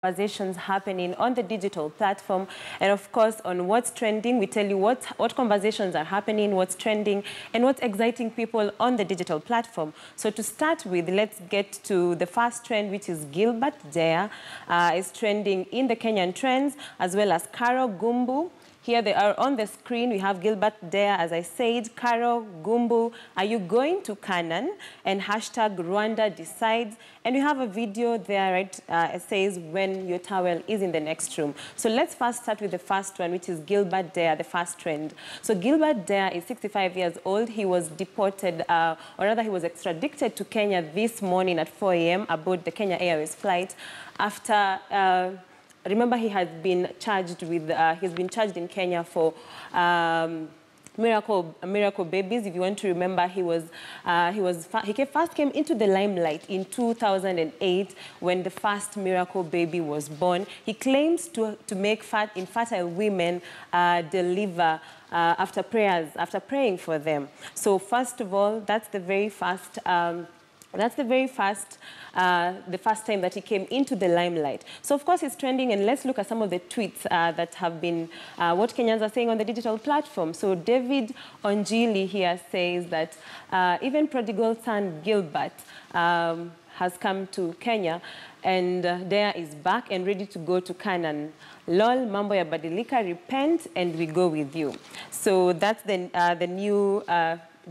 Conversations happening on the digital platform, and of course on what's trending. We tell you what conversations are happening, what's trending, and what's exciting people on the digital platform. So to start with, let's get to the first trend, which is Gilbert Deya is trending in the Kenyan trends, as well as Karo Gumbu. Here they are on the screen. We have Gilbert Deya, as I said, Karo Gumbu, are you going to Canaan? And hashtag Rwanda decides. And we have a video there, right? It says, when your towel is in the next room. So let's first start with the first one, which is Gilbert Deya, the first trend. So Gilbert Deya is 65 years old. He was deported, or rather he was extradited to Kenya this morning at 4 a.m. aboard the Kenya Airways flight after... remember, he has been charged with, he's been charged in Kenya for miracle babies. If you want to remember, he first came into the limelight in 2008 when the first miracle baby was born. He claims to make infertile women deliver after praying for them. So first of all, that's the very first. The first time that he came into the limelight. So of course it's trending, and let's look at some of the tweets that have been, what Kenyans are saying on the digital platform. So David Onjili here says that even prodigal son Gilbert has come to Kenya, and Deya is back and ready to go to Canaan. Lol, mambo ya badilika, repent, and we go with you. So that's the new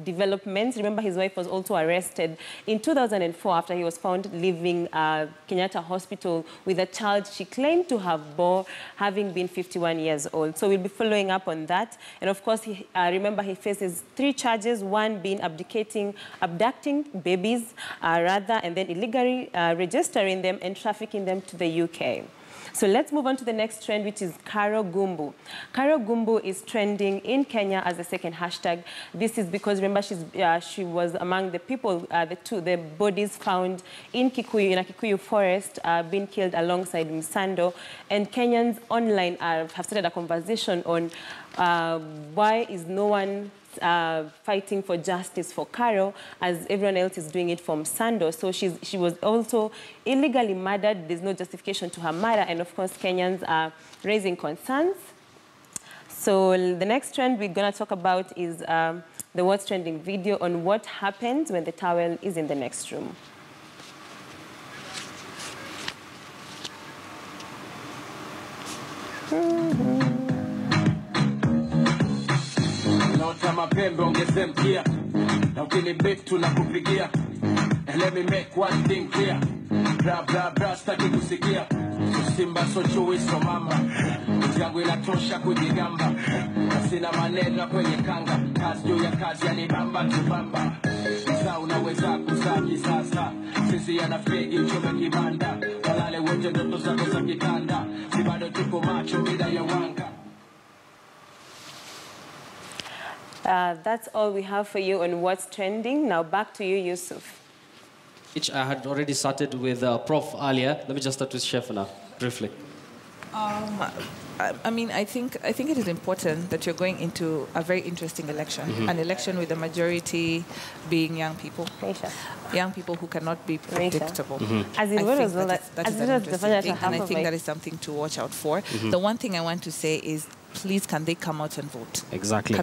developments. Remember, his wife was also arrested in 2004 after he was found leaving Kenyatta Hospital with a child she claimed to have bore, having been 51 years old. So we'll be following up on that. And of course, remember, he faces 3 charges, one being abducting babies, and then illegally registering them and trafficking them to the UK. So let's move on to the next trend, which is Karo Gumbu. Karo Gumbu is trending in Kenya as the second hashtag. This is because, remember, she was among the people, the bodies found in a Kikuyu forest, being killed alongside Msando. And Kenyans online have started a conversation on why is no one fighting for justice for Karo, as everyone else is doing it for Msando. So she was also illegally murdered. There's no justification to her murder, and of course Kenyans are raising concerns. So the next trend we're going to talk about is the What's Trending video on what happens when the towel is in the next room. Mapembe ongeze mkia na ukinibet tunakupigia. And let me make one thing clear, bra bra bra staki kusikia. So simba so chui so mamba, yangu inatosha kujigamba. Sina maneno kwenye kanga, kazi juu ya kazi yanibamba tubamba. Sasa unaweza kusaji sasa, sisi yanafegi uchome kibanda. Walale wote ndoto zako za kitanda, si bado tuko macho bila ya wanga. That's all we have for you on what's trending. Now back to you, Yusuf. Which I had already started with Prof earlier. Let me just start with Chef now, briefly. I mean, I think it is important that you're going into a very interesting election, an election with the majority being young people. Young people who cannot be predictable. As in, what was that is an interesting thing, and I think that is something to watch out for. The one thing I want to say is, please, can they come out and vote? Exactly.